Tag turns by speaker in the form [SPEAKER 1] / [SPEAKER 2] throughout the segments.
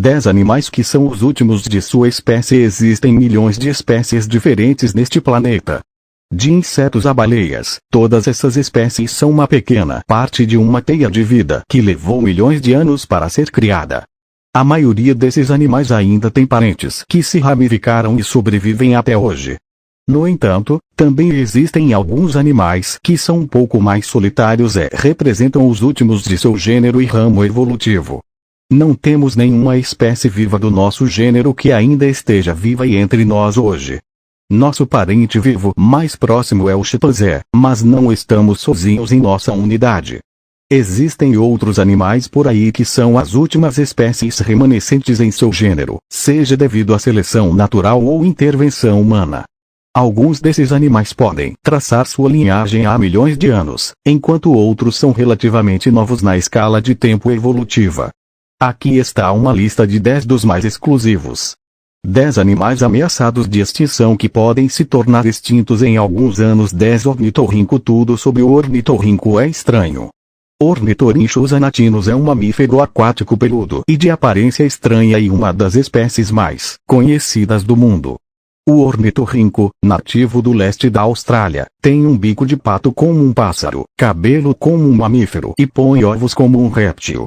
[SPEAKER 1] 10 animais que são os últimos de sua espécie. Existem milhões de espécies diferentes neste planeta. De insetos a baleias, todas essas espécies são uma pequena parte de uma teia de vida que levou milhões de anos para ser criada. A maioria desses animais ainda tem parentes que se ramificaram e sobrevivem até hoje. No entanto, também existem alguns animais que são um pouco mais solitários e representam os últimos de seu gênero e ramo evolutivo. Não temos nenhuma espécie viva do nosso gênero que ainda esteja viva e entre nós hoje. Nosso parente vivo mais próximo é o chimpanzé, mas não estamos sozinhos em nossa unidade. Existem outros animais por aí que são as últimas espécies remanescentes em seu gênero, seja devido à seleção natural ou intervenção humana. Alguns desses animais podem traçar sua linhagem há milhões de anos, enquanto outros são relativamente novos na escala de tempo evolutiva. Aqui está uma lista de 10 dos mais exclusivos. 10 animais ameaçados de extinção que podem se tornar extintos em alguns anos. 10 Ornitorrinco. Tudo sobre o ornitorrinco é estranho. Ornitorrinchus anatinus é um mamífero aquático peludo e de aparência estranha e uma das espécies mais conhecidas do mundo. O ornitorrinco, nativo do leste da Austrália, tem um bico de pato como um pássaro, cabelo como um mamífero e põe ovos como um réptil.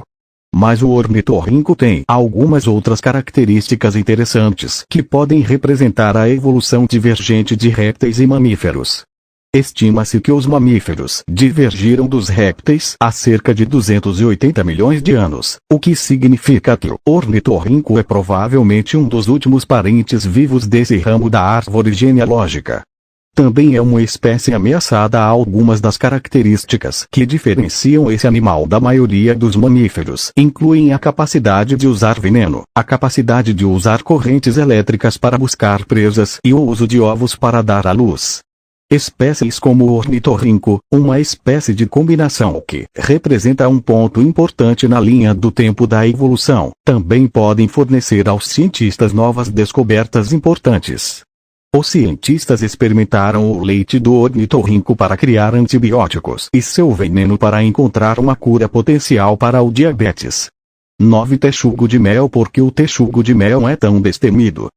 [SPEAKER 1] Mas o ornitorrinco tem algumas outras características interessantes que podem representar a evolução divergente de répteis e mamíferos. Estima-se que os mamíferos divergiram dos répteis há cerca de 280 milhões de anos, o que significa que o ornitorrinco é provavelmente um dos últimos parentes vivos desse ramo da árvore genealógica. Também é uma espécie ameaçada. Há algumas das características que diferenciam esse animal da maioria dos mamíferos incluem a capacidade de usar veneno, a capacidade de usar correntes elétricas para buscar presas e o uso de ovos para dar à luz. Espécies como o ornitorrinco, uma espécie de combinação que representa um ponto importante na linha do tempo da evolução, também podem fornecer aos cientistas novas descobertas importantes. Os cientistas experimentaram o leite do ornitorrinco para criar antibióticos e seu veneno para encontrar uma cura potencial para o diabetes. 9 Texugo de mel. Por que o texugo de mel é tão destemido?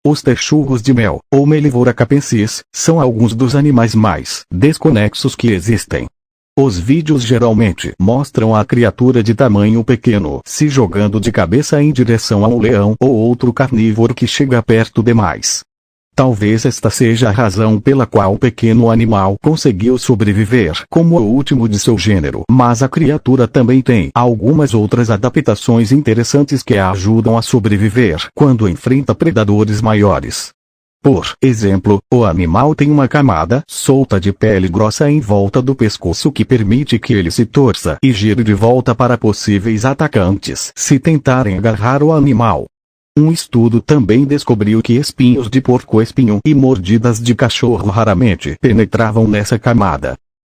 [SPEAKER 1] Os texugos de mel, ou Mellivora capensis, são alguns dos animais mais desconexos que existem. Os vídeos geralmente mostram a criatura de tamanho pequeno se jogando de cabeça em direção a um leão ou outro carnívoro que chega perto demais. Talvez esta seja a razão pela qual o pequeno animal conseguiu sobreviver como o último de seu gênero. Mas a criatura também tem algumas outras adaptações interessantes que a ajudam a sobreviver quando enfrenta predadores maiores. Por exemplo, o animal tem uma camada solta de pele grossa em volta do pescoço que permite que ele se torça e gire de volta para possíveis atacantes se tentarem agarrar o animal. Um estudo também descobriu que espinhos de porco-espinho e mordidas de cachorro raramente penetravam nessa camada.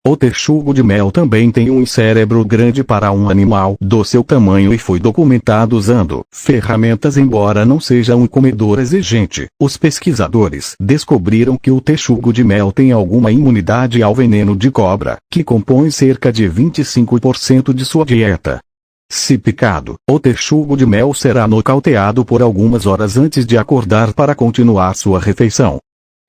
[SPEAKER 1] O texugo de mel também tem um cérebro grande para um animal do seu tamanho e foi documentado usando ferramentas. Embora não seja um comedor exigente, os pesquisadores descobriram que o texugo de mel tem alguma imunidade ao veneno de cobra, que compõe cerca de 25% de sua dieta. Se picado, o texugo de mel será nocauteado por algumas horas antes de acordar para continuar sua refeição.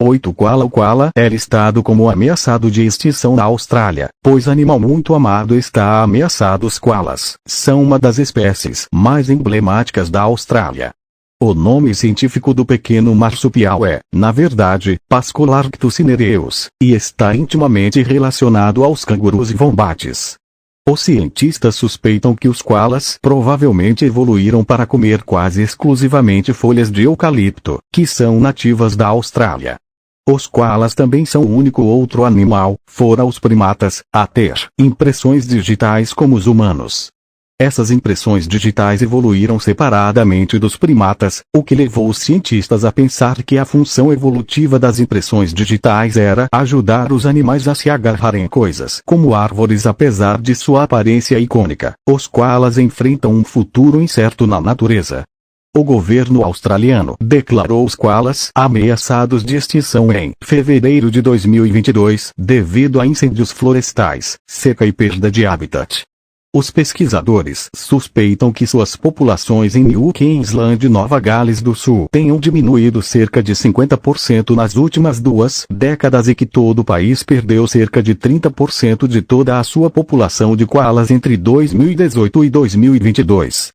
[SPEAKER 1] 8 Koala. O koala é listado como ameaçado de extinção na Austrália, pois animal muito amado está ameaçado. Os koalas são uma das espécies mais emblemáticas da Austrália. O nome científico do pequeno marsupial é, na verdade, Pascolarctos cinereus, e está intimamente relacionado aos cangurus e wombates. Os cientistas suspeitam que os koalas provavelmente evoluíram para comer quase exclusivamente folhas de eucalipto, que são nativas da Austrália. Os koalas também são o único outro animal, fora os primatas, a ter impressões digitais como os humanos. Essas impressões digitais evoluíram separadamente dos primatas, o que levou os cientistas a pensar que a função evolutiva das impressões digitais era ajudar os animais a se agarrarem a coisas como árvores. Apesar de sua aparência icônica, os koalas enfrentam um futuro incerto na natureza. O governo australiano declarou os koalas ameaçados de extinção em fevereiro de 2022, devido a incêndios florestais, seca e perda de habitat. Os pesquisadores suspeitam que suas populações em New Queensland e Nova Gales do Sul tenham diminuído cerca de 50% nas últimas 2 décadas e que todo o país perdeu cerca de 30% de toda a sua população de koalas entre 2018 e 2022.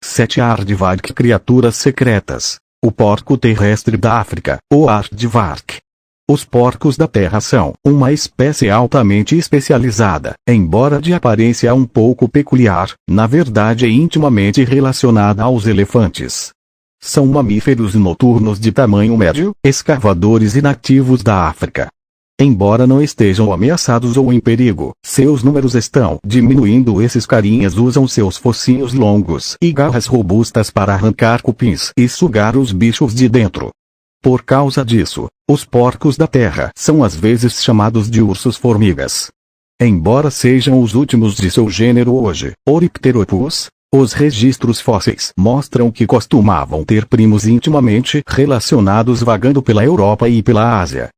[SPEAKER 1] 7 Aardvark. Criaturas secretas. O porco terrestre da África, o Aardvark. Os porcos da terra são uma espécie altamente especializada, embora de aparência um pouco peculiar, na verdade é intimamente relacionada aos elefantes. São mamíferos noturnos de tamanho médio, escavadores e nativos da África. Embora não estejam ameaçados ou em perigo, seus números estão diminuindo. Esses carinhas usam seus focinhos longos e garras robustas para arrancar cupins e sugar os bichos de dentro. Por causa disso, os porcos da terra são às vezes chamados de ursos-formigas. Embora sejam os últimos de seu gênero hoje, Orycteropus, os registros fósseis mostram que costumavam ter primos intimamente relacionados vagando pela Europa e pela Ásia.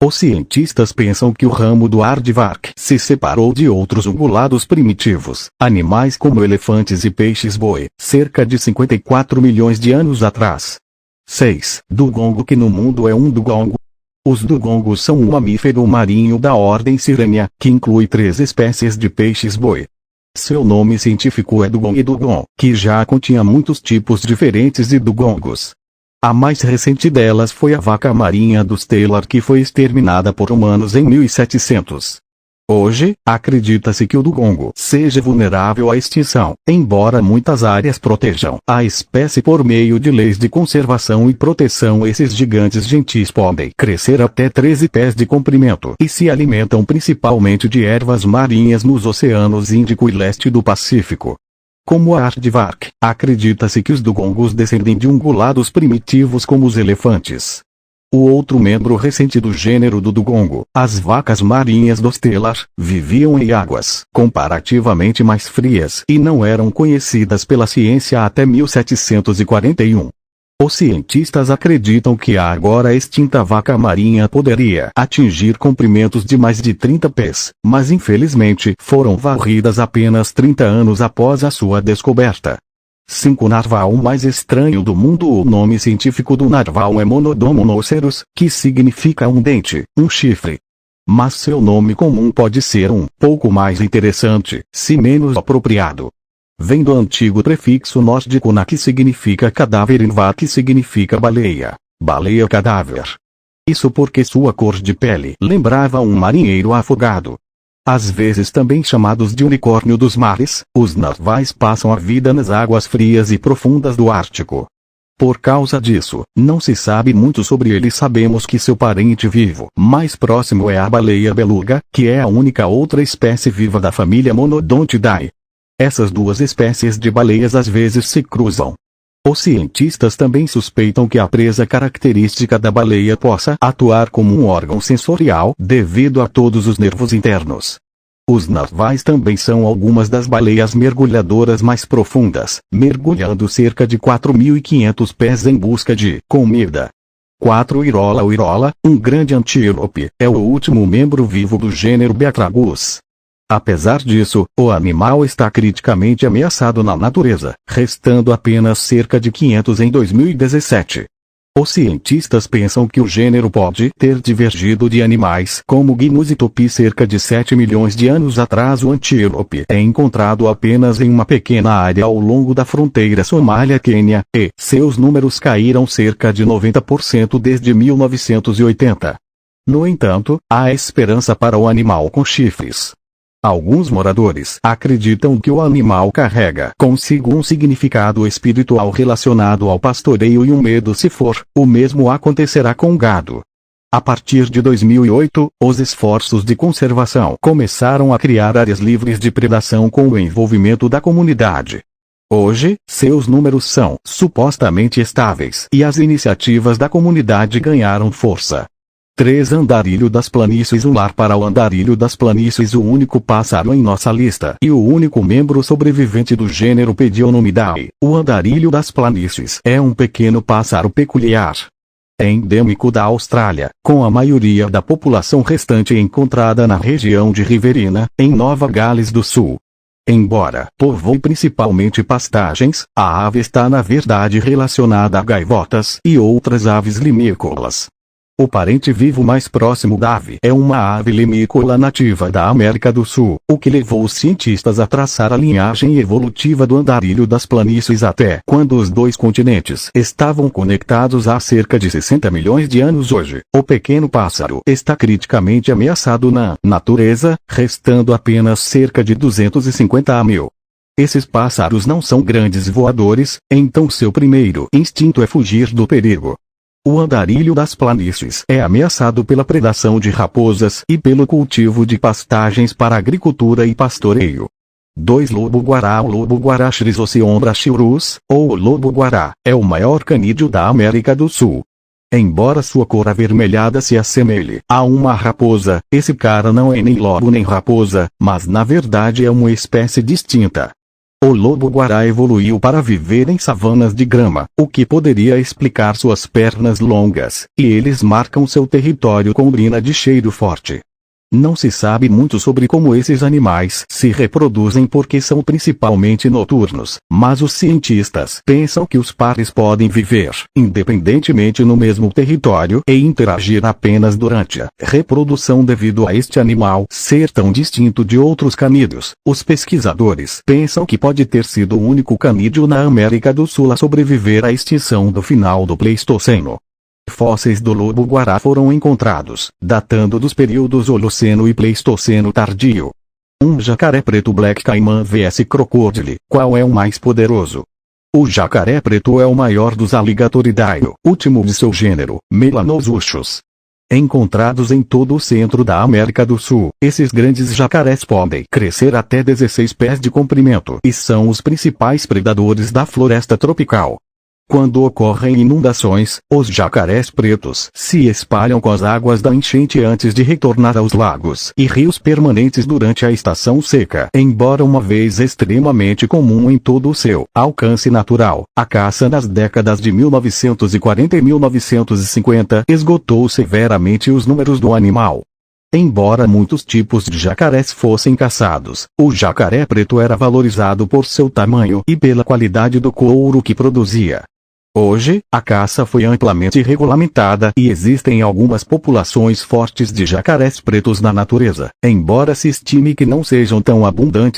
[SPEAKER 1] Os cientistas pensam que o ramo do Aardvark se separou de outros ungulados primitivos, animais como elefantes e peixes-boi, cerca de 54 milhões de anos atrás. 6. Dugongo. Que no mundo é um dugongo. Os dugongos são um mamífero marinho da ordem Sirenia, que inclui 3 espécies de peixes-boi. Seu nome científico é Dugong dugon, que já continha muitos tipos diferentes de dugongos. A mais recente delas foi a vaca marinha dos Taylor, que foi exterminada por humanos em 1700. Hoje, acredita-se que o dugongo seja vulnerável à extinção, embora muitas áreas protejam a espécie por meio de leis de conservação e proteção. Esses gigantes gentis podem crescer até 13 pés de comprimento e se alimentam principalmente de ervas marinhas nos oceanos Índico e Leste do Pacífico. Como a Aardvark, acredita-se que os dugongos descendem de ungulados primitivos como os elefantes. O outro membro recente do gênero do dugongo, as vacas marinhas dos Taylor, viviam em águas comparativamente mais frias e não eram conhecidas pela ciência até 1741. Os cientistas acreditam que a agora extinta vaca marinha poderia atingir comprimentos de mais de 30 pés, mas infelizmente foram varridas apenas 30 anos após a sua descoberta. 5. Narval. O mais estranho do mundo. O nome científico do narval é Monodomonoceros, que significa um dente, um chifre. Mas seu nome comum pode ser um pouco mais interessante, se menos apropriado. Vem do antigo prefixo nórdico na, que significa cadáver, e var, que significa baleia, baleia cadáver. Isso porque sua cor de pele lembrava um marinheiro afogado. Às vezes também chamados de unicórnio dos mares, os narvais passam a vida nas águas frias e profundas do Ártico. Por causa disso, não se sabe muito sobre ele. Sabemos que seu parente vivo mais próximo é a baleia beluga, que é a única outra espécie viva da família Monodontidae. Essas duas espécies de baleias às vezes se cruzam. Os cientistas também suspeitam que a presa característica da baleia possa atuar como um órgão sensorial devido a todos os nervos internos. Os narvais também são algumas das baleias mergulhadoras mais profundas, mergulhando cerca de 4.500 pés em busca de comida. 4. Irola. O irola, um grande antílope, é o último membro vivo do gênero Beatragus. Apesar disso, o animal está criticamente ameaçado na natureza, restando apenas cerca de 500 em 2017. Os cientistas pensam que o gênero pode ter divergido de animais como Gnus e Tupi cerca de 7 milhões de anos atrás. O antílope é encontrado apenas em uma pequena área ao longo da fronteira Somália-Quênia, e seus números caíram cerca de 90% desde 1980. No entanto, há esperança para o animal com chifres. Alguns moradores acreditam que o animal carrega consigo um significado espiritual relacionado ao pastoreio e um medo se for, o mesmo acontecerá com o gado. A partir de 2008, os esforços de conservação começaram a criar áreas livres de predação com o envolvimento da comunidade. Hoje, seus números são supostamente estáveis e as iniciativas da comunidade ganharam força. 3. Andarilho das planícies. Um lar para o andarilho das planícies, o único pássaro em nossa lista e o único membro sobrevivente do gênero Pedionomidae. O andarilho das planícies é um pequeno pássaro peculiar. É endêmico da Austrália, com a maioria da população restante encontrada na região de Riverina, em Nova Gales do Sul. Embora povoe principalmente pastagens, a ave está na verdade relacionada a gaivotas e outras aves limícolas. O parente vivo mais próximo da ave é uma ave limícola nativa da América do Sul, o que levou os cientistas a traçar a linhagem evolutiva do andarilho das planícies até quando os dois continentes estavam conectados há cerca de 60 milhões de anos hoje. O pequeno pássaro está criticamente ameaçado na natureza, restando apenas cerca de 250 a 1000. Esses pássaros não são grandes voadores, então seu primeiro instinto é fugir do perigo. O andarilho das planícies é ameaçado pela predação de raposas e pelo cultivo de pastagens para agricultura e pastoreio. 2 Lobo-guará. O lobo-guará Chrysoceon brachyurus, ou lobo-guará, é o maior canídeo da América do Sul. Embora sua cor avermelhada se assemelhe a uma raposa, esse cara não é nem lobo nem raposa, mas na verdade é uma espécie distinta. O lobo-guará evoluiu para viver em savanas de grama, o que poderia explicar suas pernas longas, e eles marcam seu território com urina de cheiro forte. Não se sabe muito sobre como esses animais se reproduzem porque são principalmente noturnos, mas os cientistas pensam que os pares podem viver independentemente no mesmo território e interagir apenas durante a reprodução devido a este animal ser tão distinto de outros canídeos. Os pesquisadores pensam que pode ter sido o único canídeo na América do Sul a sobreviver à extinção do final do Pleistoceno. Fósseis do lobo-guará foram encontrados, datando dos períodos Holoceno e Pleistoceno tardio. Um jacaré preto Black Caiman vs Crocodile. Qual é o mais poderoso? O jacaré preto é o maior dos Alligatoridae, último de seu gênero, Melanosuchus. Encontrados em todo o centro da América do Sul, esses grandes jacarés podem crescer até 16 pés de comprimento e são os principais predadores da floresta tropical. Quando ocorrem inundações, os jacarés pretos se espalham com as águas da enchente antes de retornar aos lagos e rios permanentes durante a estação seca. Embora uma vez extremamente comum em todo o seu alcance natural, a caça nas décadas de 1940 e 1950 esgotou severamente os números do animal. Embora muitos tipos de jacarés fossem caçados, o jacaré preto era valorizado por seu tamanho e pela qualidade do couro que produzia. Hoje, a caça foi amplamente regulamentada e existem algumas populações fortes de jacarés pretos na natureza, embora se estime que não sejam tão abundantes